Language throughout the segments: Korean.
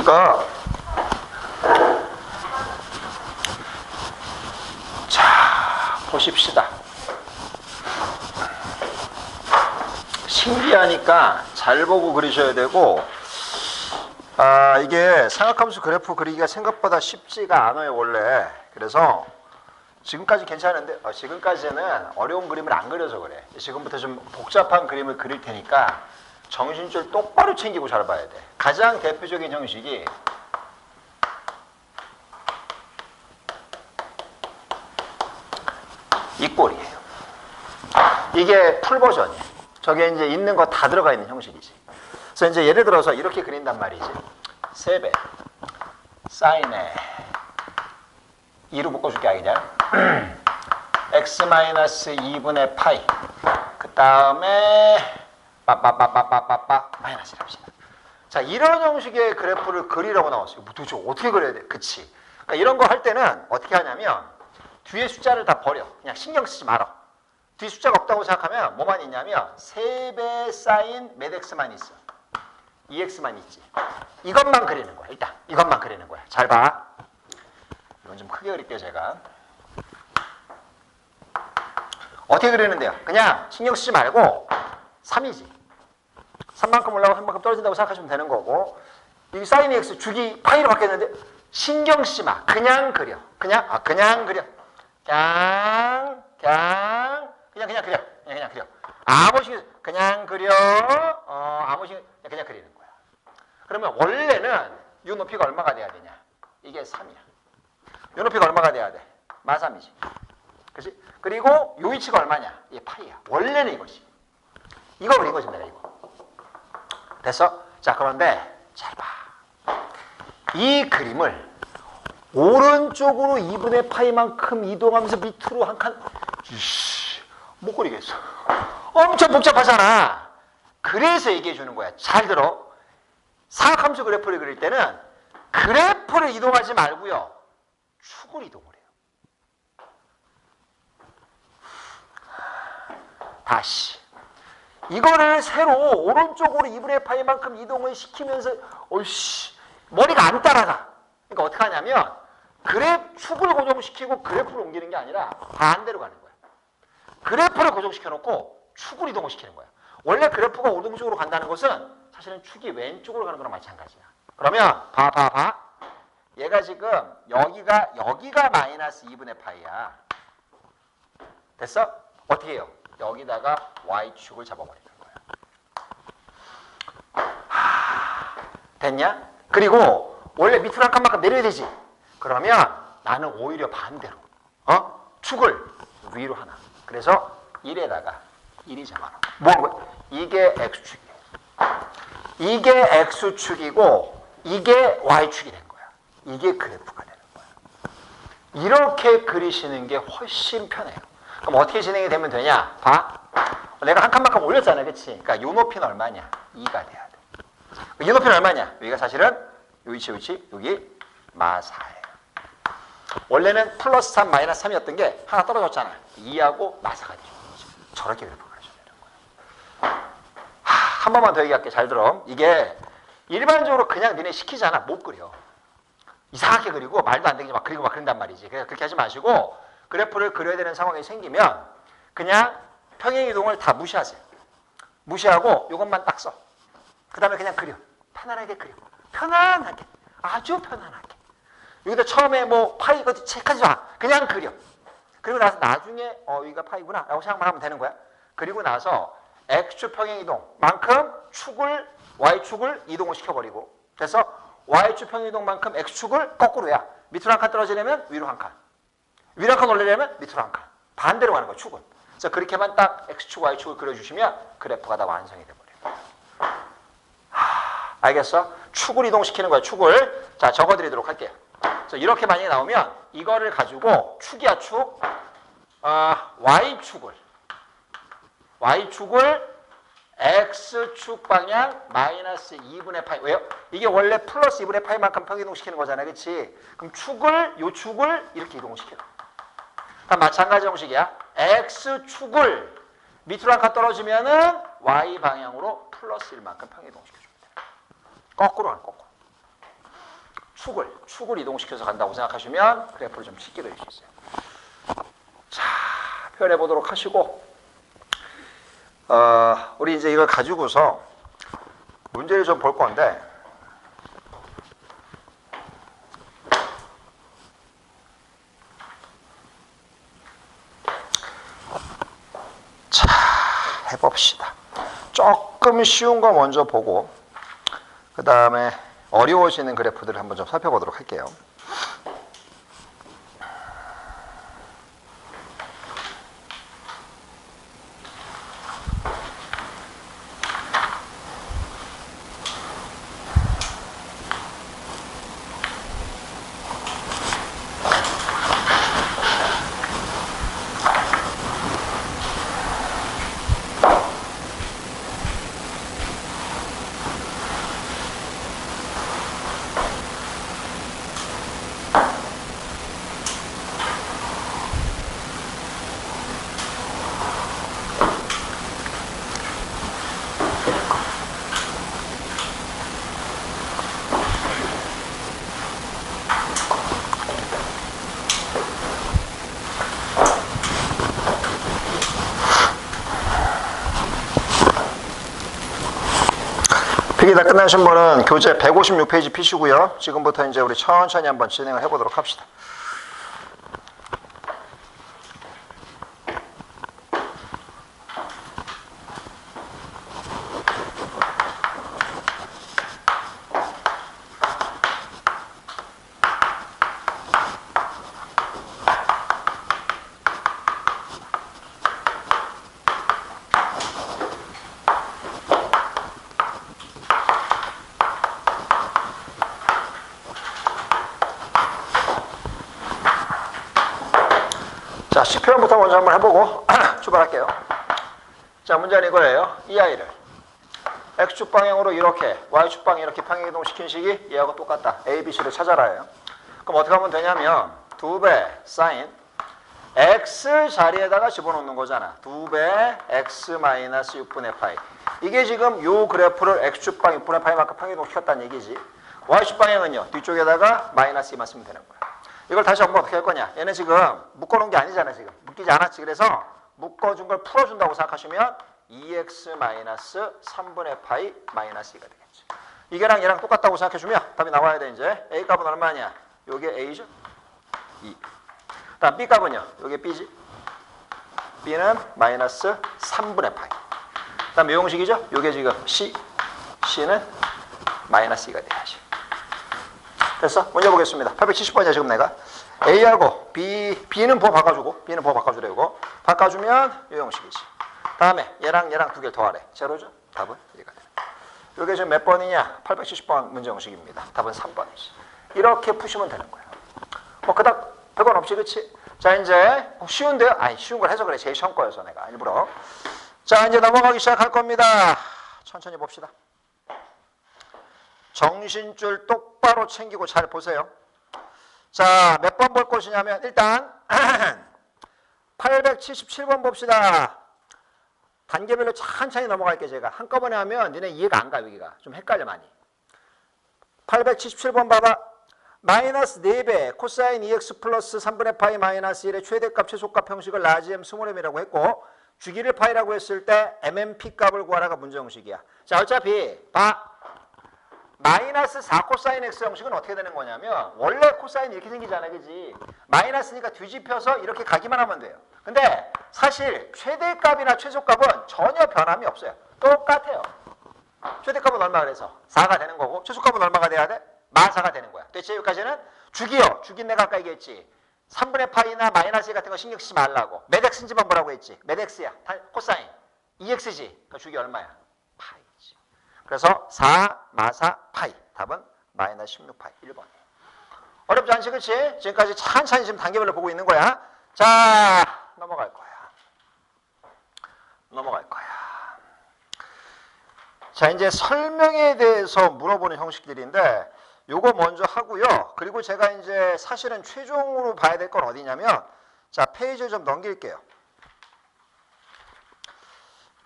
우리가 자 보십시다. 신기하니까 잘 보고 그리셔야 되고, 이게 삼각함수 그래프 그리기가 생각보다 쉽지가 않아요 원래. 그래서 지금까지 괜찮은데 지금까지는 어려운 그림을 안 그려서 그래. 지금부터 좀 복잡한 그림을 그릴 테니까 정신줄 똑바로 챙기고 잘 봐야 돼. 가장 대표적인 형식이 이 꼴이에요. 이게 풀 버전이에요. 저게 이제 있는 거 다 들어가 있는 형식이지. 그래서 이제 예를 들어서 이렇게 그린단 말이지. 3배 사인에 2로 묶어줄게 그냥. x-2분의 파이. 그 다음에 빠빠빠빠빠빠 마이너스 합시다. 자, 이런 형식의 그래프를 그리라고 나왔어요. 도대체 어떻게 그려야 돼? 그치? 그러니까 이런 거 할 때는 어떻게 하냐면 뒤에 숫자를 다 버려. 그냥 신경 쓰지 말아. 뒤 숫자가 없다고 생각하면 뭐만 있냐면 3배 사인 몇 x만 있어. 2x만 있지. 이것만 그리는 거야. 일단 이것만 그리는 거야. 잘 봐. 이건 좀 크게 그릴게요 제가. 어떻게 그리는데요? 그냥 신경 쓰지 말고 3이지. 3만큼 올라가고 3만큼 떨어진다고 생각하시면 되는 거고, 이 사인 x 주기 파이로 바뀌었는데 신경 쓰지 마. 그냥 그려. 그냥 그려. 그냥 그려. 아무 식으로 그냥 그려. 아무 식으로 그냥 그리는 거야. 그러면 원래는 이 높이가 얼마가 돼야 되냐? 이게 3이야. 이 높이가 얼마가 돼야 돼? 마삼이지. 그렇지? 그리고 요 위치가 얼마냐? 이게 파이야. 원래는 이것이. 이거 그린 거지 내가 이거. 됐어? 자, 그런데 잘 봐. 이 그림을 오른쪽으로 2분의 파이만큼 이동하면서 밑으로 한 칸, 못 그리겠어. 엄청 복잡하잖아. 그래서 얘기해 주는 거야. 잘 들어. 사각함수 그래프를 그릴 때는 그래프를 이동하지 말고요. 축을 이동을 해요. 다시. 이거를 새로 오른쪽으로 2분의 파이만큼 이동을 시키면서 머리가 안 따라가. 그러니까 어떻게 하냐면 축을 고정시키고 그래프를 옮기는 게 아니라 반대로 가는 거야. 그래프를 고정시켜놓고 축을 이동을 시키는 거야. 원래 그래프가 오른쪽으로 간다는 것은 사실은 축이 왼쪽으로 가는 거랑 마찬가지야. 그러면 봐. 얘가 지금 여기가 마이너스 2분의 파이야. 됐어? 어떻게 해요? 여기다가 y축을 잡아버리는 거야. 됐냐? 그리고 원래 밑으로 한 칸만큼 내려야 되지. 그러면 나는 오히려 반대로 축을 위로 하나. 그래서 1에다가 1이 잡아놔. 뭐 하는 거야? 이게 x축이에요. 이게 x축이고 이게 y축이 된 거야. 이게 그래프가 되는 거야. 이렇게 그리시는 게 훨씬 편해요. 그럼 어떻게 진행이 되면 되냐? 봐. 내가 한 칸만큼 올렸잖아. 그치? 그러니까 요 높이는 얼마냐? 2가 돼야 돼. 이 높이는 얼마냐? 여기가 사실은 요 위치 여기 마사예요. 원래는 플러스 3 마이너스 3이었던 게 하나 떨어졌잖아. 2하고 마사가 되죠. 저렇게 그래프 그려줘야 되는 거야. 한 번만 더 얘기할게. 잘 들어. 이게 일반적으로 그냥 니네 시키잖아. 못 그려. 이상하게 그리고 말도 안 되게 막 그리고 막 그런단 말이지. 그래서 그렇게 하지 마시고 그래프를 그려야 되는 상황이 생기면 그냥 평행이동을 다 무시하세요. 무시하고 이것만 딱 써. 그 다음에 그냥 그려. 편안하게 그려. 편안하게. 아주 편안하게. 여기다 처음에 뭐 파이 이거 체크하지 마. 그냥 그려. 그리고 나서 나중에 여기가 파이구나 라고 생각만 하면 되는 거야. 그리고 나서 X축 평행이동만큼 Y축을 이동을 시켜버리고, 그래서 Y축 평행이동만큼 X축을 거꾸로 해야 밑으로 한 칸 떨어지려면 위로 한 칸, 위로 한 칸 올리려면 밑으로 한 칸, 반대로 가는 거야 축은. 그래서 그렇게만 딱 X축 Y축을 그려주시면 그래프가 다 완성이 돼버려요. 알겠어? 축을 이동시키는 거야 축을. 자, 적어드리도록 할게요. 그래서 이렇게 만약에 나오면 이거를 가지고 축이야 축, Y축을 X축 방향 마이너스 2분의 파이. 왜요? 이게 원래 플러스 2분의 파이만큼 평이동시키는 거잖아. 그치? 그럼 요 축을 이렇게 이동을 시켜. 그럼 마찬가지 형식이야. X축을 밑으로 한 칸 떨어지면은 Y 방향으로 플러스 1만큼 평이동시켜줍니다. 거꾸로 하는 거꾸로. 축을 이동시켜서 간다고 생각하시면 그래프를 좀 쉽게 그릴 수 있어요. 자, 표현해 보도록 하시고, 우리 이제 이걸 가지고서 문제를 좀 볼 건데, 자, 해봅시다. 조금 쉬운 거 먼저 보고 그 다음에 어려워지는 그래프들을 한번 좀 살펴보도록 할게요. 필기 다 끝나신 분은 교재 156페이지 피시고요. 지금부터 이제 우리 천천히 한번 진행을 해보도록 합시다. 자, C표현부터 먼저 한번 해보고 출발할게요. 자, 문제는 이거예요. 이 아이를 X축 방향으로 이렇게, Y축 방향 이렇게 평행 이동시킨 식이 얘하고 똑같다. A, B, C를 찾아라예요. 그럼 어떻게 하면 되냐면 2배 사인 X 자리에다가 집어넣는 거잖아. 2배 X 마이너스 6분의 파이. 이게 지금 요 그래프를 X축 방향 6분의 파이만큼 평행 이동시켰다는 얘기지. Y축 방향은요. 뒤쪽에다가 마이너스 2만 쓰면 되는 거야. 이걸 다시 한번 어떻게 할 거냐. 얘는 지금 묶어놓은 게 아니잖아. 지금 묶이지 않았지. 그래서 묶어준 걸 풀어준다고 생각하시면 2x 마이너스 3분의 파이 마이너스 2가 되겠지. 이게랑 얘랑 똑같다고 생각해주면 답이 나와야 돼. 이제 A 값은 얼마냐. 요게 A죠. 2. 다음 B 값은요. 요게 B지. B는 마이너스 3분의 파이. 다음 요 형식이죠. 요게 지금 C. C는 마이너스 2가 돼야지. 됐어? 문제 보겠습니다. 870번이야 지금 내가. A하고 B는 보 바꿔주고 B는 보 바꿔주래고 바꿔주면 이 형식이지. 다음에 얘랑 두 개를 더하래. 제로죠? 답은 1가 되는 거야. 이게 지금 몇 번이냐? 870번 문제 형식입니다. 답은 3번이지. 이렇게 푸시면 되는 거예요. 뭐 그닥 별건 없이 그치? 자 이제 쉬운데요? 아니 쉬운 걸 해서 그래. 제일 쉬운 거여서 내가 일부러. 자 이제 넘어가기 시작할 겁니다. 천천히 봅시다. 정신줄 똑바로 챙기고 잘 보세요. 자, 몇 번 볼 것이냐면 일단 877번 봅시다. 단계별로 천천히 넘어갈게 제가. 한꺼번에 하면 너네 이해가 안 가 여기가. 좀 헷갈려 많이. 877번 봐봐. 마이너스 4배 코사인 2x 플러스 3분의 파이 마이너스 1의 최대값 최소값 형식을 라지 m 스몰 m이라고 했고 주기를 파이라고 했을 때 mmp 값을 구하라가 문제 형식이야. 자 어차피 마이너스 4 코사인 x 형식은 어떻게 되는 거냐면 원래 코사인이 이렇게 생기잖아 그지? 마이너스니까 뒤집혀서 이렇게 가기만 하면 돼요. 근데 사실 최대값이나 최소값은 전혀 변함이 없어요. 똑같아요. 최대값은 얼마 그래서 4가 되는 거고 최소값은 얼마가 돼야 돼? 마4가 되는 거야. 됐지? 여기까지는 주기요. 주기 내가 아까 얘기했지. 3분의 파이나 마이너스 1 같은 거 신경 쓰지 말라고. 몇 x인지만 보라고 했지. 몇 x야? 코사인 2x지. 그러니까 주기 얼마야? 파이지. 그래서 4, 마4, 파이. 답은 마이너스 16파이. 1번. 어렵지 않지? 그치? 지금까지 천천히 지금 단계별로 보고 있는 거야. 자, 넘어갈 거야. 자, 이제 설명에 대해서 물어보는 형식들인데 요거 먼저 하고요. 그리고 제가 이제 사실은 최종으로 봐야 될 건 어디냐면 자, 페이지를 좀 넘길게요.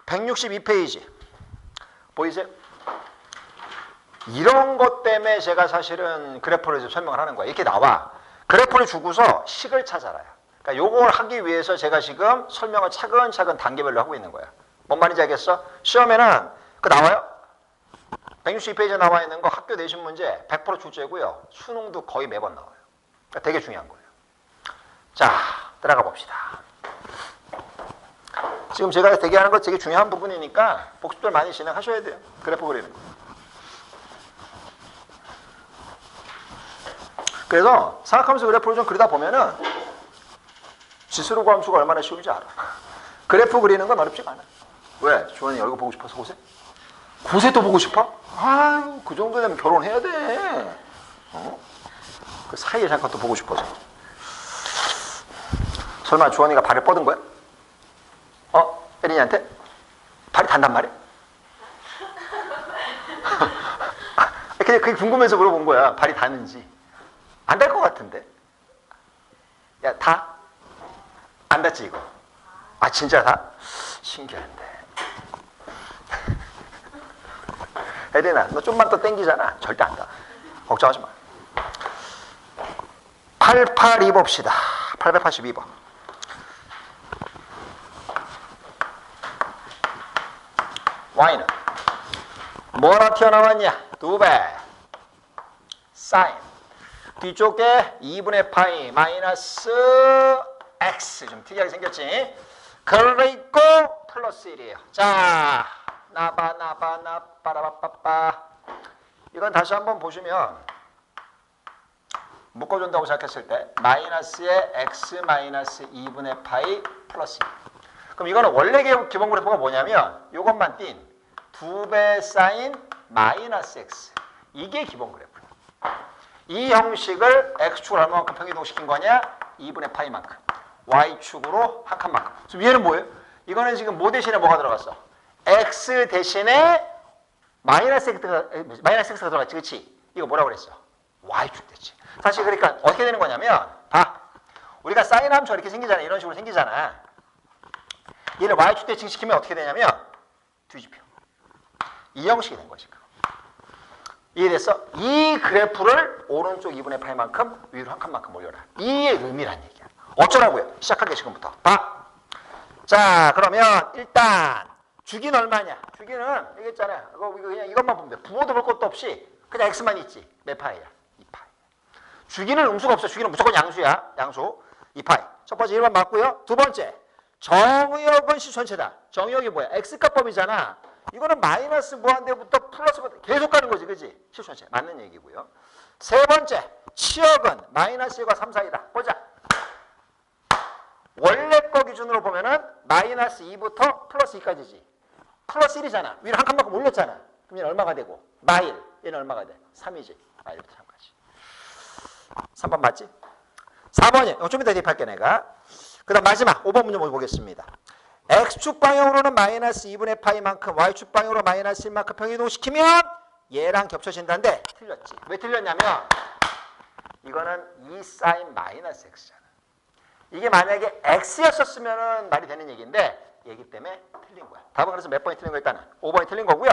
162페이지. 보이세요? 이런 것 때문에 제가 사실은 그래프를 좀 설명을 하는 거예요. 이렇게 나와. 그래프를 주고서 식을 찾아라요. 그러니까 요걸 하기 위해서 제가 지금 설명을 차근차근 단계별로 하고 있는 거야. 뭔 말인지 알겠어? 시험에는 그 나와요? 162페이지에 나와 있는 거 학교 내신 문제 100% 출제고요. 수능도 거의 매번 나와요. 그러니까 되게 중요한 거예요. 자, 들어가 봅시다. 지금 제가 되게 하는 거 되게 중요한 부분이니까 복습들 많이 진행하셔야 돼요. 그래프 그리는 거. 그래서 사각함수 그래프를 좀 그리다 보면은 지수로 함수가 얼마나 쉬운지 알아. 그래프 그리는 건 어렵지가 않아. 왜? 주원이 얼굴 보고 싶어서 고세? 고세 또 보고 싶어? 아유, 그 정도 되면 결혼해야 돼. 그 사이에 잠깐 또 보고 싶어서. 설마 주원이가 발을 뻗은 거야? 혜린이한테? 발이 단단 말이야? 그냥 그게 궁금해서 물어본 거야. 발이 닿는지. 안 닿을 것 같은데. 야, 다? 안 닿지, 이거? 아, 진짜 다? 신기한데. 혜린아, 너 좀만 더 땡기잖아. 절대 안 닿아. 걱정하지 마. 882 봅시다. 882번. y는 뭐라 튀어나왔냐? 2배 사인 뒤쪽에 2분의 파이 마이너스 x 좀 특이하게 생겼지? 그리고 플러스 1이에요. 자, 나바라바빠빠 이건 다시 한번 보시면 묶어준다고 생각했을 때 마이너스의 x 마이너스 2분의 파이 플러스 1. 그럼 이거는 원래 기본 그래프가 뭐냐면 이것만 띈 2배 사인 마이너스 x. 이게 기본 그래프야. 이 형식을 x축을 얼마만큼 평이동시킨 거냐? 2분의 파이만큼. y축으로 한 칸만큼. 그럼 얘는 뭐예요? 이거는 지금 뭐 대신에 뭐가 들어갔어? x 대신에 마이너스 x가 들어갔지. 그치? 이거 뭐라고 그랬어? y축 됐지. 사실 그러니까 어떻게 되는 거냐면 봐. 우리가 사인 함수가 이렇게 생기잖아. 이런 식으로 생기잖아. 얘를 y축 대칭시키면 어떻게 되냐면 뒤집혀. 이 형식이 된 거지. 이해됐어? 이 그래프를 오른쪽 2분의 8만큼 위로 한 칸만큼 올려라. 이게 의미란 얘기야. 어쩌라고요? 시작할게 지금부터. 봐. 자, 그러면 일단 주기는 얼마냐? 주기는 여기 있잖아요. 이거 그냥 이것만 보면 돼. 부호도 볼 것도 없이 그냥 x만 있지. 몇 파이야? 2파이. 주기는 음수가 없어. 주기는 무조건 양수야. 양수. 2파이. 첫 번째 1번 맞고요. 두 번째. 정의역은 시 전체다. 정의역이 뭐야? x값법이잖아. 이거는 마이너스 무한대부터 플러스 계속 가는 거지. 그지? 시 전체. 맞는 얘기고요. 세 번째. 치역은 마이너스 1과 3 사이다. 보자. 원래 거 기준으로 보면은 마이너스 2부터 플러스 2까지지. 플러스 1이잖아. 위로 한 칸만큼 올렸잖아. 그럼 얘는 얼마가 되고? 마일. 얘는 얼마가 돼? 3이지. 마일부터 3까지. 3번 맞지? 4번이. 좀 이따 대입할게 내가. 그 다음 마지막 5번 문제 보겠습니다. x축 방향으로는 마이너스 2분의 파이만큼 y축 방향으로 마이너스 1만큼 평이동시키면 얘랑 겹쳐진다는데 틀렸지. 왜 틀렸냐면 이거는 2 사인 마이너스 x잖아. 이게 만약에 x였었으면 말이 되는 얘기인데 얘기 때문에 틀린 거야. 답은 그래서 몇 번이 틀린 거 일단은 5번이 틀린 거고요.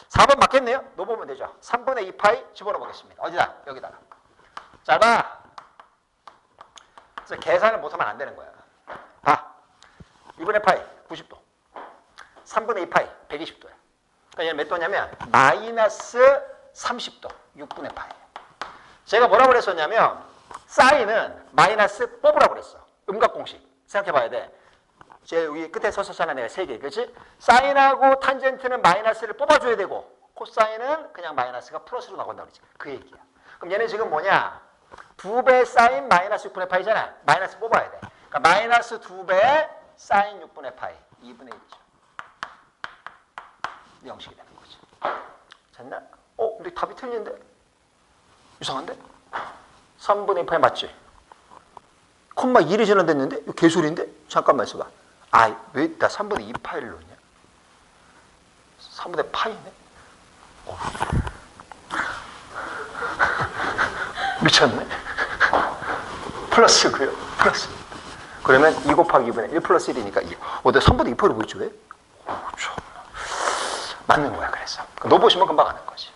4번 맞겠네요. 넣어보면 되죠. 3분의 2 파이 집어넣어 보겠습니다. 어디다? 여기다가. 잘 봐. 그래서 계산을 못하면 안 되는 거야. 봐. 2분의 파이 90도. 3분의 2 파이 120도야. 그러니까 얘는 몇 도냐면 마이너스 30도. 6분의 파이. 제가 뭐라고 그랬었냐면 사인은 마이너스 뽑으라고 그랬어. 음각공식. 생각해봐야 돼. 제 여기 끝에 썼었잖아. 내가 3개. 그렇지? 사인하고 탄젠트는 마이너스를 뽑아줘야 되고 코사인은 그냥 마이너스가 플러스로 나온다고 그랬지. 그 얘기야. 그럼 얘는 지금 뭐냐? 2배 사인 마이너스 6분의 파이잖아. 마이너스 뽑아야 돼. 그러니까 마이너스 2배 사인 6분의 파이 2분의 1이죠. 이 형식이 되는 거지. 됐나? 근데 답이 틀린데? 이상한데? 3분의 2파이 맞지? 콤마 1이 전환됐는데? 이거 개소리인데? 잠깐만 있어봐. 왜 나 3분의 2파이를 넣냐? 3분의 파이네? 미쳤네? 플러스고요. 플러스. 그러면 2 곱하기 2분의 1 플러스 1이니까 2. 내가 3분의 2파이를 보였지 왜? 참. 맞는 거야 그래서. 넣어보시면 금방 아는 거지.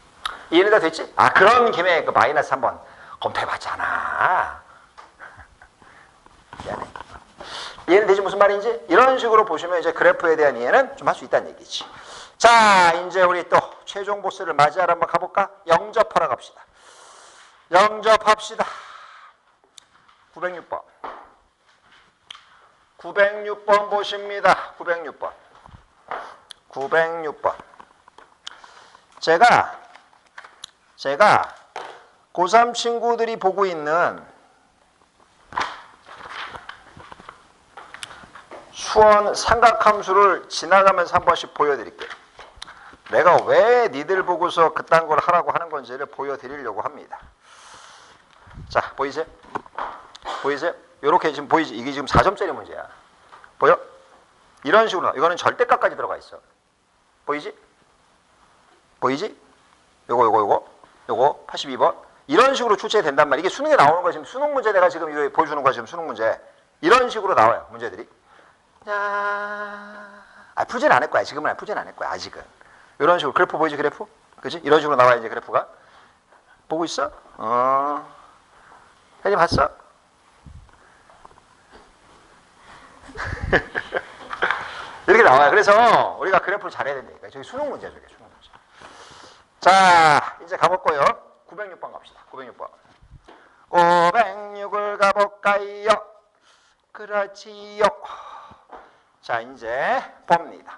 이해는 다 됐지? 아, 그런 김에 그 마이너스 한번 검토해봤잖아. 미안해. 이해는 되지 무슨 말인지? 이런 식으로 보시면 이제 그래프에 대한 이해는 좀 할 수 있다는 얘기지. 자, 이제 우리 또 최종 보스를 맞이하러 한번 가볼까? 영접하러 갑시다. 영접합시다. 906번. 906번 보십니다. 906번. 906번. 제가 고3 친구들이 보고 있는 수원 삼각함수를 지나가면서 한 번씩 보여드릴게요. 내가 왜 니들 보고서 그딴 걸 하라고 하는 건지를 보여드리려고 합니다. 자, 보이세요? 보이세요? 요렇게 지금 보이지? 이게 지금 4점짜리 문제야. 보여? 이런 식으로, 이거는 절대값까지 들어가 있어. 보이지? 보이지? 요거 82번. 이런 식으로 출제된단 말이야. 이게 수능에 나오는 거야. 지금 수능 문제 내가 지금 이거 보여주는 거야. 지금 수능 문제. 이런 식으로 나와요. 문제들이. 풀지는 않을 거야. 지금은 풀지는 않을 거야. 아직은. 이런 식으로. 그래프 보이지? 그래프? 그치? 이런 식으로 나와야 이제 그래프가. 보고 있어? 혜진 봤어? 이렇게 나와요. 그래서 우리가 그래프를 잘해야 된다니까. 저기 수능 문제야. 저게 수능 문제. 자, 이제 가볼 거예요. 906번 갑시다. 906번. 506을 가볼까요? 그렇지요. 자, 이제 봅니다.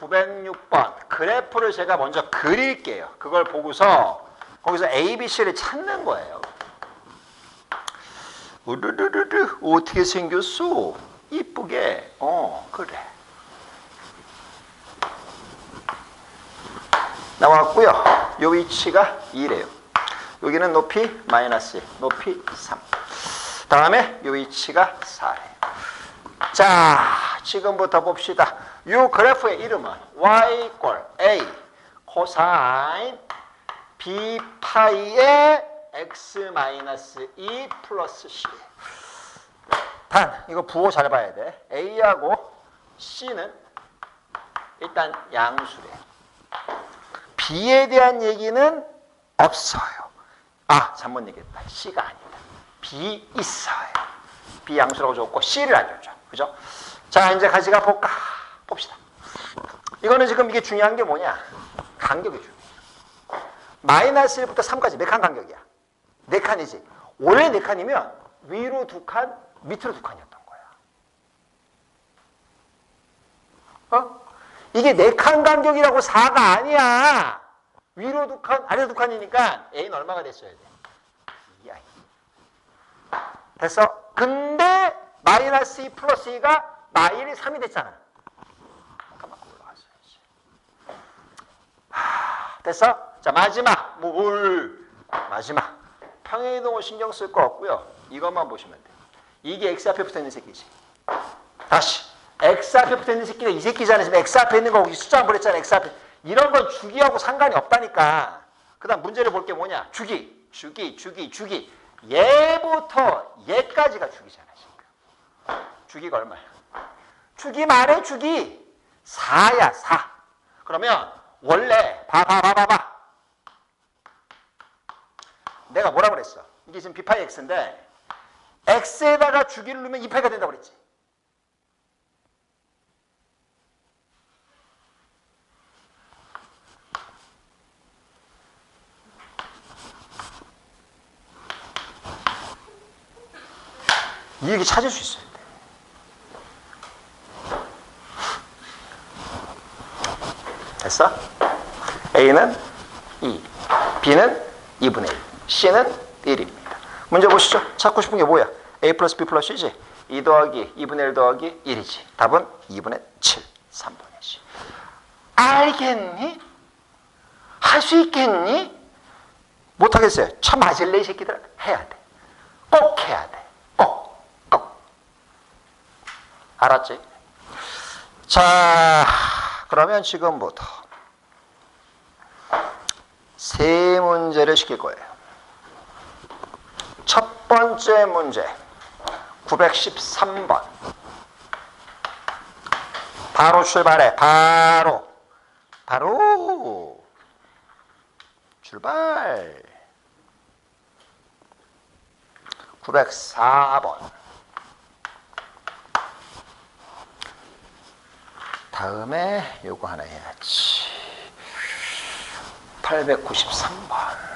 906번. 그래프를 제가 먼저 그릴게요. 그걸 보고서 거기서 A, B, C를 찾는 거예요. 우르르르르 어떻게 생겼어? 이쁘게. 그래. 나왔고요. 요 위치가 2래요. 여기는 높이 마이너스 1, 높이 3. 다음에 요 위치가 4래요. 자, 지금부터 봅시다. 요 그래프의 이름은 y = a 코사인 b 파이의 x-2 플러스 c. 단, 이거 부호 잘 봐야 돼. a하고 c는 일단 양수래. b에 대한 얘기는 없어요. 잘못 얘기했다. c가 아니다. b 있어요. b 양수라고 줬고 c를 안 줬죠. 그죠? 자, 이제 같이 가볼까? 봅시다. 이거는 지금 이게 중요한 게 뭐냐? 간격이 중요해. 마이너스 1부터 3까지 몇 칸 간격이야? 4칸이지. 원래 4칸이면 위로 2칸, 밑으로 2칸이었던 거야. 이게 4칸 간격이라고 4가 아니야. 위로 2칸, 아래로 2칸이니까 A는 얼마가 됐어야 돼? 2i. 됐어? 근데 마이너스 2 플러스 2가 마이너스 3이 됐잖아. 잠깐만 올라갔어야지. 됐어? 자, 마지막. 마지막. 평행이동을 신경 쓸 거 없고요. 이것만 보시면 돼. 이게 x 앞에 붙어 있는 새끼지. 다시. x 앞에 붙어 있는 새끼가 이 새끼잖아. 지금 x 앞에 있는 거 여기 숫자 안 보냈잖아. x 앞에. 이런 건 주기하고 상관이 없다니까. 그 다음 문제를 볼 게 뭐냐. 주기. 얘부터 얘까지가 주기잖아. 지금. 주기가 얼마야? 주기 말해 주기. 4야 4. 그러면 원래 봐봐. 내가 뭐라 그랬어? 이게 지금 b파이 x인데 x에다가 주기를 넣으면 2파이가 된다고 그랬지. 이 얘기 찾을 수 있어야 돼. 됐어? A는 2, B는 2분의 1, C는 1입니다. 문제 보시죠. 찾고 싶은 게 뭐야? A 플러스 B 플러스 C지? 2 더하기 2분의 1 더하기 1이지. 답은 2분의 7, 3분의 10. 알겠니? 할 수 있겠니? 못하겠어요. 참 맞을래 이 새끼들. 해야 돼. 꼭 해야 돼. 꼭. 알았지? 자, 그러면 지금부터 세 문제를 시킬 거예요. 첫 번째 문제 913번. 바로 출발해. 바로 출발. 904번. 다음에 요거 하나 해야지. 893번.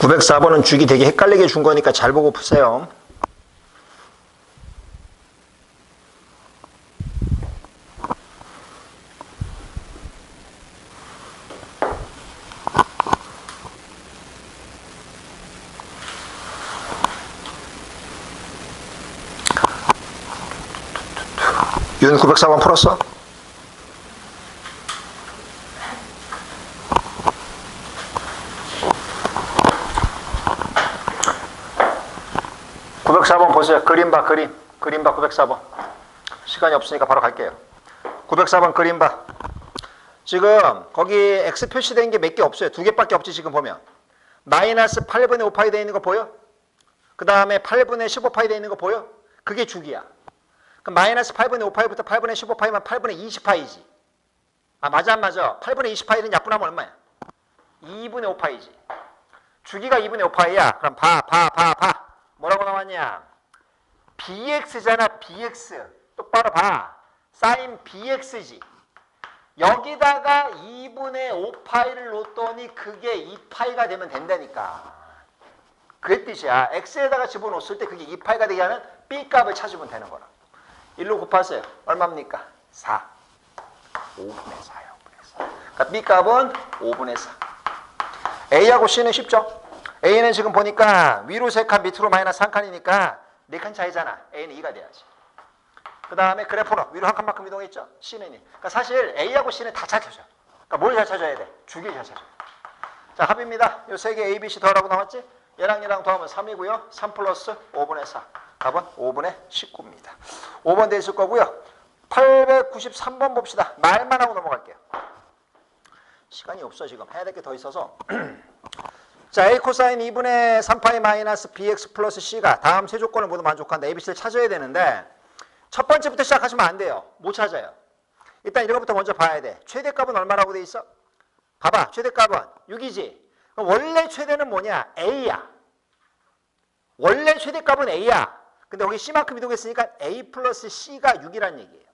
(904번은) 주기 되게 헷갈리게 준 거니까 잘 보고 푸세요. 윤 904번 풀었어? 보세요. 그림 봐, 그림. 그림 봐, 904번. 시간이 없으니까 바로 갈게요. 904번 그림 봐. 지금 거기 X 표시된 게 몇 개 없어요. 2개밖에 없지, 지금 보면. 마이너스 8분의 5파이 되어 있는 거 보여? 그 다음에 8분의 15파이 되어 있는 거 보여? 그게 주기야. 그럼 마이너스 8분의 5파이부터 8분의 15파이면 8분의 20파이지. 아, 맞아, 안 맞아? 8분의 20파이는 약분하면 얼마야? 2분의 5파이지. 주기가 2분의 5파이야. 그럼 봐. 뭐라고 나왔냐? bx잖아, bx. 똑바로 봐. 사인 bx지. 여기다가 2분의 5파이를 놓더니 그게 2파이가 되면 된다니까. 그 뜻이야. x에다가 집어넣었을 때 그게 2파이가 되게 하는 b값을 찾으면 되는 거라. 1로 곱하세요. 얼마입니까? 4. 5분의 4요. 5분의 4. 그러니까 b값은 5분의 4. a하고 c는 쉽죠? a는 지금 보니까 위로 3칸 밑으로 마이너스 1칸이니까 4칸 차이잖아. a는 2가 돼야지. 그 다음에 그래프로 위로 한 칸만큼 이동했죠? c는 2. 그러니까 사실 a하고 c는 다 잘 찾아. 그러니까 뭘 잘 찾아야 돼? 주기를 잘 찾아. 자, 합입니다. 요 3개 a, b, c 더하라고 나왔지? 얘랑 더하면 3이고요. 3 플러스 5분의 4. 답은 5분의 19입니다. 5번 돼 있을 거고요. 893번 봅시다. 말만 하고 넘어갈게요. 시간이 없어 지금. 해야 될 게 더 있어서. 자, a 코사인 2분의 3파이 마이너스 bx 플러스 c가 다음 세 조건을 모두 만족한다. abc를 찾아야 되는데 첫 번째부터 시작하시면 안 돼요. 못 찾아요. 일단 이런 것부터 먼저 봐야 돼. 최대값은 얼마라고 돼 있어? 봐봐. 최대값은 6이지. 그럼 원래 최대는 뭐냐? a야. 원래 최대값은 a야. 근데 여기 c만큼 이동했으니까 a 플러스 c가 6이란 얘기예요.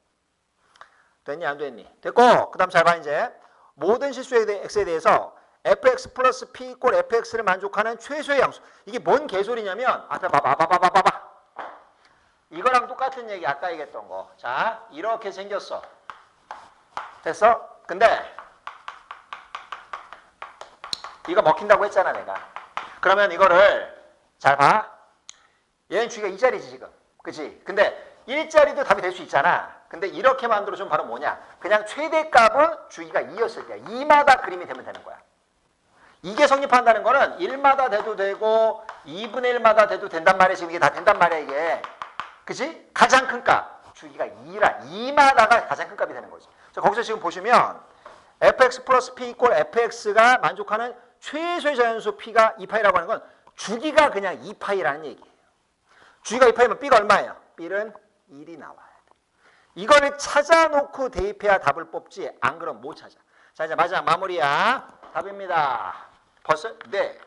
됐니? 안 됐니? 됐고, 그 다음 잘 봐 이제. 모든 실수의 x에 대해서 fx 플러스 p 이꼴 fx를 만족하는 최소의 양수. 이게 뭔 개소리냐면, 봐봐. 이거랑 똑같은 얘기, 아까 얘기했던 거. 자, 이렇게 생겼어. 됐어? 근데 이거 먹힌다고 했잖아, 내가. 그러면 이거를 잘 봐. 얘는 주기가 2자리지 지금. 그치? 근데 1자리도 답이 될 수 있잖아. 근데 이렇게 만들어주면 바로 뭐냐? 그냥 최대값은 주기가 2였을 때 2마다 그림이 되면 되는 거야. 이게 성립한다는 거는 1마다 돼도 되고 2분의 1마다 돼도 된단 말이야. 지금 이게 다 된단 말이야 이게. 그치? 가장 큰 값. 주기가 2라. 2마다가 가장 큰 값이 되는 거지. 자, 거기서 지금 보시면 fx 플러스 p 이꼴 fx가 만족하는 최소의 자연수 p가 2파이라고 하는 건 주기가 그냥 2파이라는 얘기예요. 주기가 2파이면 b가 얼마예요? b는 1이 나와야 돼. 이거를 찾아놓고 대입해야 답을 뽑지 안 그러면 못 찾아. 자, 이제 마지막 마무리야. 답입니다. 벌써? 네.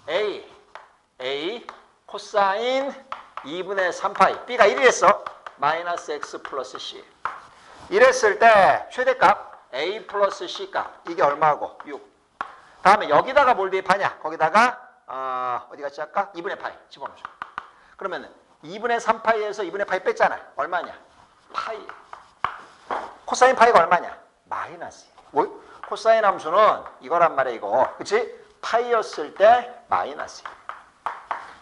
A 코사인 2분의 3파이. B가 1이랬어. 마이너스 X 플러스 C. 이랬을 때 최대값 A 플러스 C 값. 이게 얼마고? 6. 다음에 여기다가 뭘 대입하냐? 거기다가 어디 갔지 아까? 2분의 파이 집어넣어줘. 그러면 2분의 3파이에서 2분의 파이 뺐잖아. 얼마냐? 파이. 코사인 파이가 얼마냐? 마이너스. 뭐? 코사인 함수는 이거란 말이야 이거. 그치? 파이였을 때 마이너스.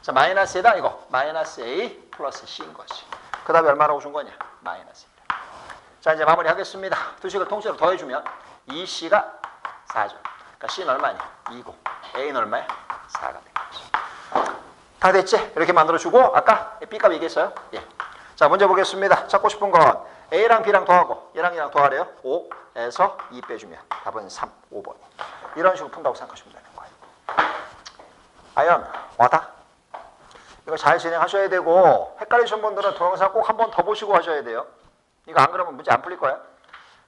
자, 마이너스에다 이거 마이너스 A 플러스 C인 거지. 그 다음에 얼마라고 준 거냐? 마이너스 1. 자, 이제 마무리하겠습니다. 두 식을 통째로 더해주면 2C가 4죠. 그러니까 C는 얼마냐? 2고 A는 얼마야? 4가 된 거지. 다 됐지? 이렇게 만들어주고 아까 B값 얘기했어요? 예. 자, 문제 보겠습니다. 찾고 싶은 건 A랑 B랑 더하고 얘랑 얘랑 더하래요. 5에서 2 빼주면 답은 3, 5번. 이런 식으로 푼다고 생각하시면 되는 거예요. 아연, 와다? 이거 잘 진행하셔야 되고 헷갈리신 분들은 동영상 꼭 한 번 더 보시고 하셔야 돼요. 이거 안 그러면 문제 안 풀릴 거예요.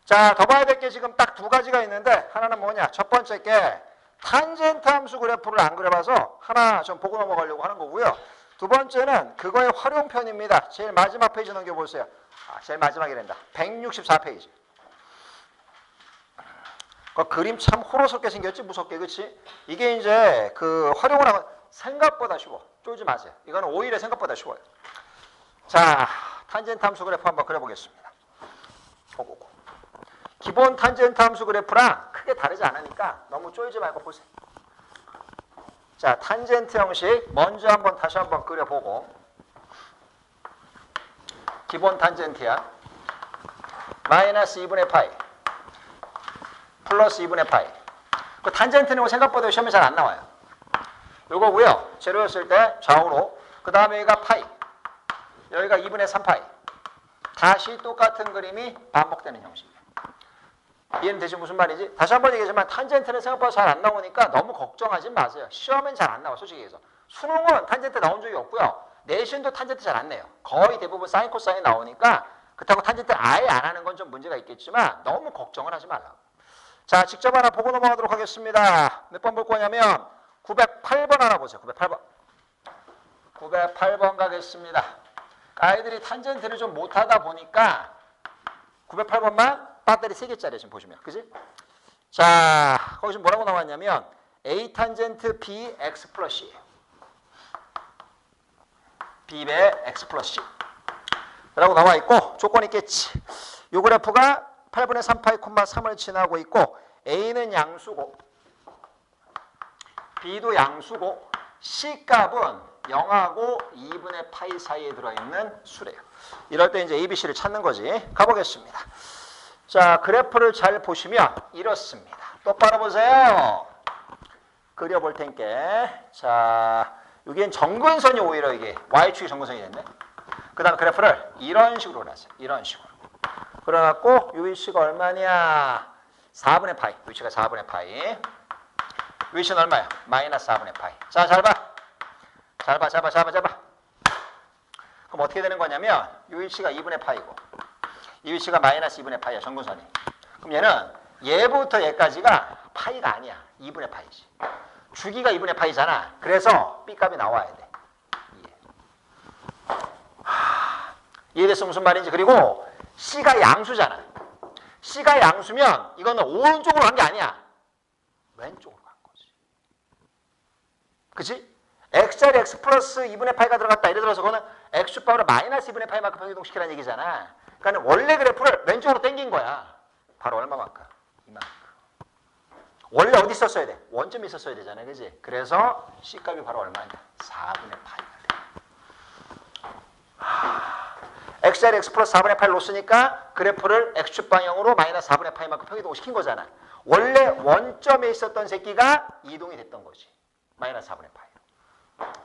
자, 더 봐야 될 게 지금 딱 두 가지가 있는데 하나는 뭐냐? 첫 번째 게 탄젠트 함수 그래프를 안 그려봐서 하나 좀 보고 넘어가려고 하는 거고요. 두 번째는 그거의 활용편입니다. 제일 마지막 페이지 넘겨보세요. 제일 마지막이란다. 164페이지. 그 그림 참 호러스럽게 생겼지? 무섭게, 그치? 이게 이제 그 활용을 하면 생각보다 쉬워. 쫄지 마세요. 이거는 오히려 생각보다 쉬워요. 자, 탄젠트 함수 그래프 한번 그려보겠습니다. 오고고. 기본 탄젠트 함수 그래프랑 크게 다르지 않으니까 너무 쫄지 말고 보세요. 자, 탄젠트 형식 먼저 한번 다시 한번 그려보고. 기본 탄젠트야. 마이너스 2분의 파이 플러스 2분의 파이. 그 탄젠트는 생각보다 시험에 잘 안 나와요. 요거고요. 제로였을 때 좌우로. 그 다음에 여기가 파이. 여기가 2분의 3파이. 다시 똑같은 그림이 반복되는 형식이에요. 이해는 되지 무슨 말인지? 다시 한번 얘기하지만 탄젠트는 생각보다 잘 안 나오니까 너무 걱정하지 마세요. 시험엔 잘 안 나와 솔직히 얘기해서. 수능은 탄젠트 나온 적이 없고요. 내신도 탄젠트 잘 안 내요. 거의 대부분 사인 코사인 나오니까 그렇다고 탄젠트 아예 안 하는 건 좀 문제가 있겠지만 너무 걱정을 하지 말라고. 자, 직접 하나 보고 넘어가도록 하겠습니다. 몇 번 볼 거냐면 908번 하나 보세요. 908번. 908번 가겠습니다. 아이들이 탄젠트를 좀 못하다 보니까 908번만 배터리 3개짜리 지금 보시면. 그지? 자, 거기서 뭐라고 나왔냐면 A 탄젠트 B X 플러스 C. B배 X 플러스 C. 라고 나와 있고 조건이 있겠지. 요 그래프가 8분의 3파이 콤마 3을 지나고 있고 A는 양수고 B도 양수고 C 값은 0하고 2분의 파이 사이에 들어있는 수래요. 이럴 때 이제 ABC를 찾는 거지. 가보겠습니다. 자, 그래프를 잘 보시면 이렇습니다. 똑바로 보세요. 그려볼 텐께. 자, 여기엔 정근선이 오히려 이게 Y축이 정근선이 됐네. 그 다음 그래프를 이런 식으로 그렸어요. 이런 식으로. 그래갖고 요 위치가 얼마냐? 4분의 파이. 위치가 4분의 파이. 위치는 얼마야? 마이너스 4분의 파이. 자, 잘 봐. 잘 봐. 그럼 어떻게 되는 거냐면 이 위치가 2분의 파이고 이 위치가 마이너스 2분의 파이야. 정근선이. 그럼 얘는 얘부터 얘까지가 파이가 아니야. 2분의 파이지. 주기가 2분의 파이잖아. 그래서 B값이 나와야 돼. 이해됐어? 무슨 말인지. 그리고 C가 양수잖아. C가 양수면 이거는 오른쪽으로 간 게 아니야. 왼쪽으로 간 거지. 그치? X자리 X 플러스 2분의 파이가 들어갔다. 예를 들어서 그거는 X축법으로 마이너스 2분의 파이만큼 변동시키라는 얘기잖아. 그러니까 원래 그래프를 왼쪽으로 당긴 거야. 바로 얼마만큼? 이만큼. 원래 어디 있었어야 돼? 원점이 있었어야 되잖아. 그지? 그래서 C값이 바로 얼마냐? 4분의 파이가 돼. x자리 x 플러스 4분의 파이를 놓으니까 그래프를 x축 방향으로 마이너스 4분의 파이만큼 평이동을 시킨 거잖아. 원래 원점에 있었던 새끼가 이동이 됐던 거지. 마이너스 4분의 파이.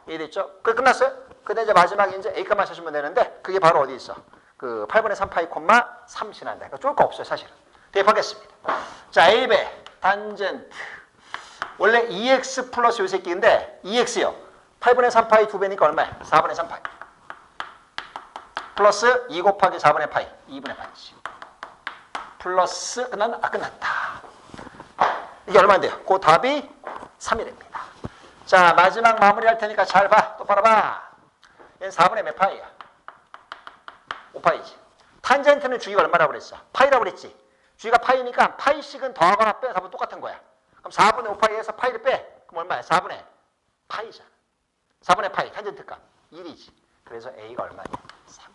이해됐죠? 끝났어요? 근데 이제 마지막에 이제 A값만 찾으면 되는데 그게 바로 어디 있어? 그 8분의 3 파이 콤마 3 지난다. 그러니까 쫄 거 없어요, 사실은. 대입하겠습니다. 자, A배 탄젠트. 원래 2x 플러스 요 새끼인데 2x요. 8분의 3 파이 2배니까 얼마야? 4분의 3 파이. 플러스 2 곱하기 4분의 파이. 2분의 파이지. 플러스 끝났다. 이게 얼마인데요? 그 답이 3이 됩니다. 자, 마지막 마무리 할 테니까 잘 봐. 똑바로 봐. 얘는 4분의 몇 파이야? 5파이지. 탄젠트는 주기가 얼마라고 그랬어? 파이라고 그랬지. 주기가 파이니까 파이씩은 더하거나 빼서 하면 똑같은 거야. 그럼 4분의 5파이에서 파이를 빼. 그럼 얼마야? 4분의 파이잖아. 4분의 파이 탄젠트 값 1이지. 그래서 A가 얼마냐? 3.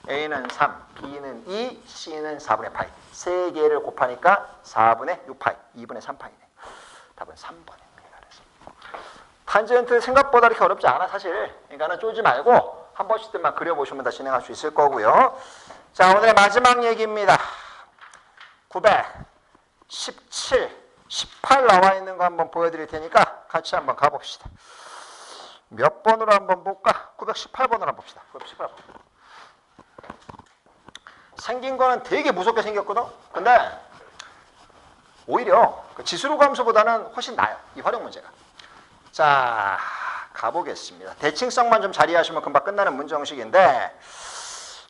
A는 3, B는 2, C는 4분의 파이. 세 개를 곱하니까 4분의 6파이, 2분의 3파이네. 답은 3번입니다. 탄젠트 생각보다 이렇게 어렵지 않아, 사실. 그러니까는 쫄지 말고 한 번씩만 그려보시면 다 진행할 수 있을 거고요. 자, 오늘의 마지막 얘기입니다. 917, 18 나와 있는 거 한번 보여드릴 테니까 같이 한번 가봅시다. 몇 번으로 한번 볼까? 918번으로 한번 봅시다. 918번. 생긴 거는 되게 무섭게 생겼거든? 근데 오히려 그 지수로 감소보다는 훨씬 나아요. 이 활용 문제가. 자, 가보겠습니다. 대칭성만 좀 자리하시면 금방 끝나는 문제 형식인데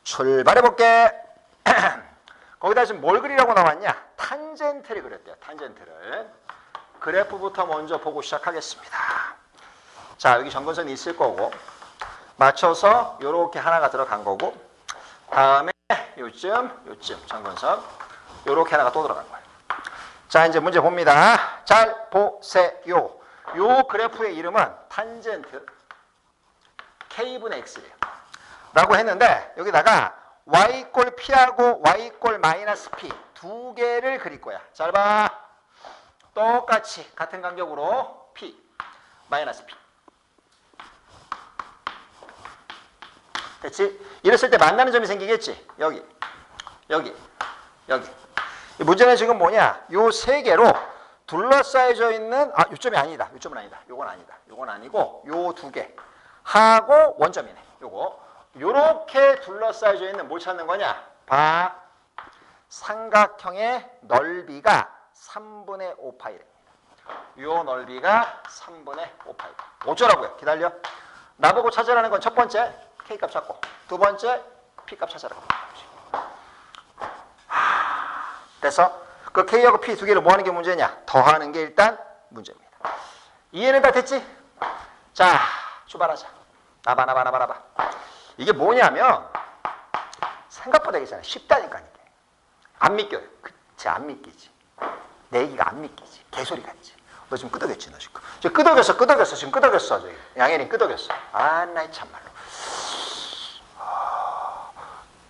출발해볼게. 거기다 지금 뭘 그리라고 나왔냐? 탄젠트를 그렸대요. 탄젠트를. 그래프부터 먼저 보고 시작하겠습니다. 자, 여기 점근선이 있을 거고 맞춰서 요렇게 하나가 들어간 거고 다음에 요쯤 점근선 요렇게 하나가 또 들어간 거예요. 자, 이제 문제 봅니다. 잘 보세요. 요 그래프의 이름은 탄젠트 K분의 X래요. 라고 했는데 여기다가 Y꼴 P하고 Y꼴 마이너스 P 두 개를 그릴 거야. 잘 봐. 똑같이 같은 간격으로 P 마이너스 P. 됐지? 이랬을 때 만나는 점이 생기겠지? 여기. 이 문제는 지금 뭐냐? 요 세 개로 둘러싸여져 있는 요점이 아니다. 요점은 아니다. 요건 아니다. 요건 아니고 요 두 개 하고 원점이네. 요렇게 둘러싸여져 있는 뭘 찾는 거냐? 봐. 삼각형의 넓이가 3분의 5파이랍니다. 요 넓이가 3분의 5파이. 어쩌라고요? 기다려. 나보고 찾으라는 건 첫 번째 K값 찾고 두 번째 P값 찾아라고. 됐어? 그 K하고 P 두 개를 뭐 하는 게 문제냐? 더하는 게 일단 문제입니다. 이해는 다 됐지? 자, 출발하자. 나봐. 이게 뭐냐면 생각보다 이게 쉽다니까 이게. 안 믿겨요. 그치, 안 믿기지. 내 얘기가 안 믿기지. 개소리 같지. 너 지금 끄덕였지, 너 지금. 지금 끄덕였어. 지금 끄덕였어. 저기. 양혜린 끄덕였어. 나이 참말로.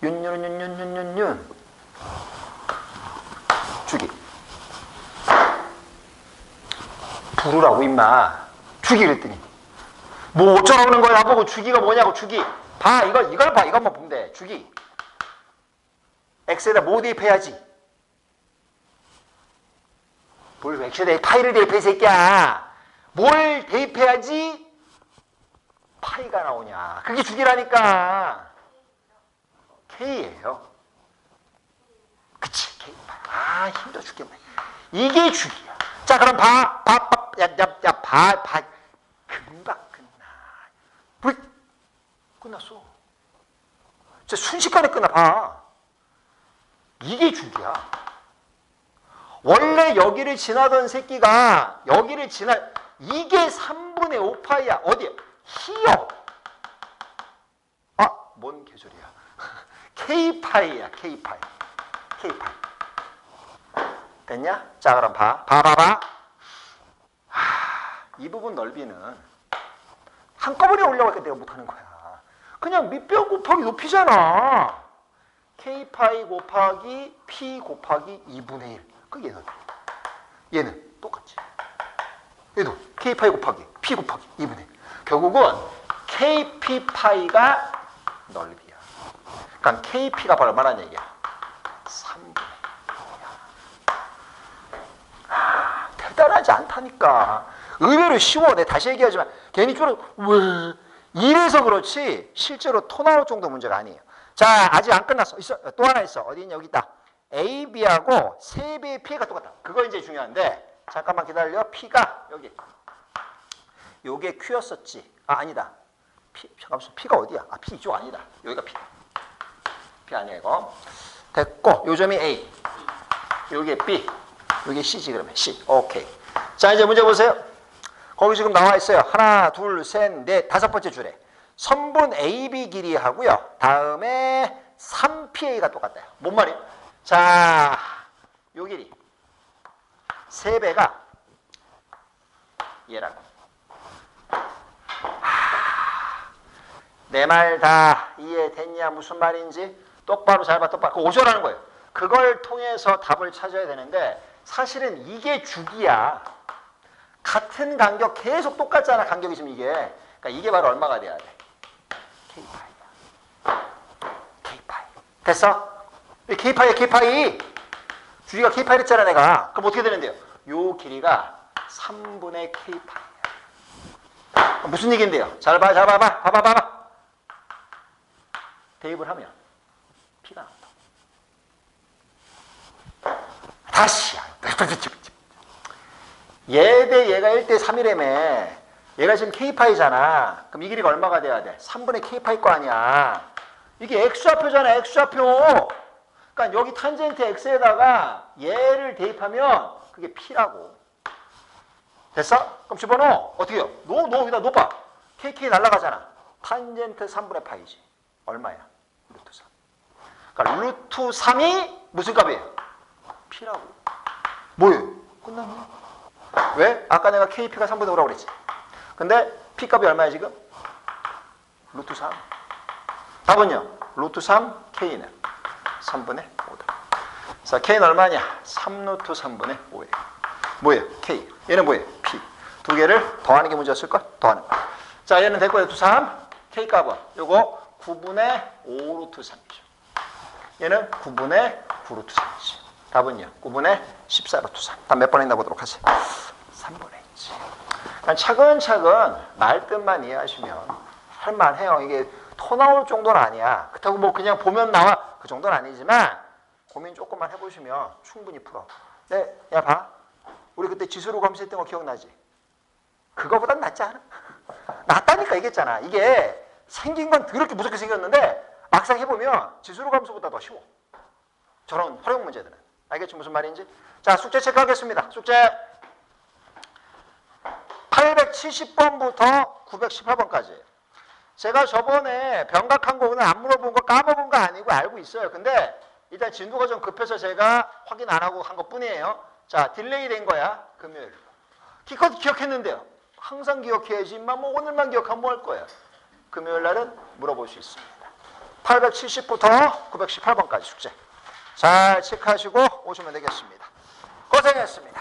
윤. 주기. 부르라고 임마. 주기 그랬더니 뭐 어쩌라는 거야 나보고. 주기가 뭐냐고. 주기. 봐. 이걸 봐. 이것만 보면 돼. 주기. X에다 뭐 대입해야지? 뭘 X에다 파이를 대입해, 새끼야. 뭘 대입해야지 파이가 나오냐. 그게 주기라니까. K예요. 그치, K. 힘들어 죽겠네. 이게 주기야. 자, 그럼 봐. 금방 끝나. 왜? 끝났어. 진짜 순식간에 끝나. 봐. 이게 주기야. 원래 여기를 지나던 새끼가 이게 3분의 5파이야. 어디야? 히어. 뭔 개소리야. K파이야. K파이. 됐냐? 자, 그럼 봐. 이 부분 넓이는 한꺼번에 올려가니까 내가 못하는 거야. 그냥 밑변 곱하기 높이잖아. K파이 곱하기 P 곱하기 2분의 1. 그게 넓이. 얘는 똑같지. 얘도 K파이 곱하기 P 곱하기 2분의 1. 결국은 KP파이가 넓이야. 그러니까 KP가 바로 얼마라는 얘기야? 3분의 2야. 대단하지 않다니까. 의외로 쉬워. 내가 다시 얘기하지만 괜히 줄여 왜 이래서 그렇지 실제로 토 나올 정도 문제가 아니에요. 자, 아직 안 끝났어. 있어. 또 하나 있어. 어디 있냐? 여기 있다. AB하고 3배의 P가 똑같다. 그거 이제 중요한데 잠깐만 기다려. P가 여기. 요게 Q였었지. 아, 아니다. 잠깐만, P가 어디야? 아, P 이쪽 아니다. 여기가 P. P 아니야, 이거. 됐고, 요 점이 A. 요게 B. 요게 C지, 그러면. C. 오케이. 자, 이제 문제 보세요. 거기 지금 나와 있어요. 하나, 둘, 셋, 넷, 다섯 번째 줄에. 선분 AB 길이 하고요. 다음에 3PA가 똑같아요. 뭔 말이에요? 자, 요 길이. 3배가 얘라고. 내 말 다 이해됐냐? 무슨 말인지 똑바로 잘 봐. 똑바로. 그거 오셔라는 거예요. 그걸 통해서 답을 찾아야 되는데 사실은 이게 주기야. 같은 간격 계속 똑같잖아. 간격이 지금 이게. 그러니까 이게 바로 얼마가 돼야 돼? K파이야. K파이. 됐어? K파이야, K파이. 주기가 K파이 했잖아, 내가. 그럼 어떻게 되는데요? 요 길이가 3분의 K파이야. 무슨 얘기인데요? 잘 봐, 잘 봐봐. 봐봐. 대입을 하면 P가 나온다. 다시. 얘 대 얘가 1대 3이라며. 얘가 지금 K파이잖아. 그럼 이 길이가 얼마가 돼야 돼? 3분의 K파이 거 아니야. 이게 X좌표잖아. X좌표. 그러니까 여기 탄젠트 X에다가 얘를 대입하면 그게 P라고. 됐어? 그럼 집어넣어. 어떻게 해요? 여기다 놓봐. KK 날라가잖아. 탄젠트 3분의 파이지. 얼마야? 루트 3. 그러니까 루트 3이 무슨 값이에요? P라고. 뭐예요? 끝났네. 왜? 아까 내가 KP가 3분의 5라고 그랬지. 근데 P 값이 얼마야 지금? 루트 3. 답은요? 루트 3, K는 3분의 5다. 자, K는 얼마냐? 3루트 3분의 5예요. 뭐예요? K. 얘는 뭐예요? P. 두 개를 더하는 게 문제였을걸? 더하는 거. 자, 얘는 됐고, 루트 3. K 값은 요거 9분의 5 루트 3이죠. 얘는 9분의 9 루트 3이지. 답은요? 9분의 14 루트 3. 답 몇 번 했나 보도록 하지. 3번에 있지. 차근차근 말뜻만 이해하시면 할만해요. 이게 토 나올 정도는 아니야. 그렇다고 뭐 그냥 보면 나와. 그 정도는 아니지만 고민 조금만 해보시면 충분히 풀어. 네, 야 봐. 우리 그때 지수로 검수했던 거 기억나지? 그거보단 낫지 않아? 낫다니까 얘기했잖아. 이게 생긴 건 더럽게 무섭게 생겼는데 막상 해보면 지수로 감소보다 더 쉬워. 저런 활용 문제들은. 알겠지 무슨 말인지? 자, 숙제 체크하겠습니다. 숙제 870번부터 918번까지. 제가 저번에 병각한 거 오늘 안 물어본 거 까먹은 거 아니고 알고 있어요. 근데 일단 진도가 좀 급해서 제가 확인 안 하고 한 것 뿐이에요. 자, 딜레이 된 거야. 금요일. 기껏 기억했는데요. 항상 기억해야지만 뭐 오늘만 기억하면 뭐 할 거야. 금요일 날은 물어볼 수 있습니다. 870부터 918번까지 숙제. 잘 체크하시고 오시면 되겠습니다. 고생했습니다.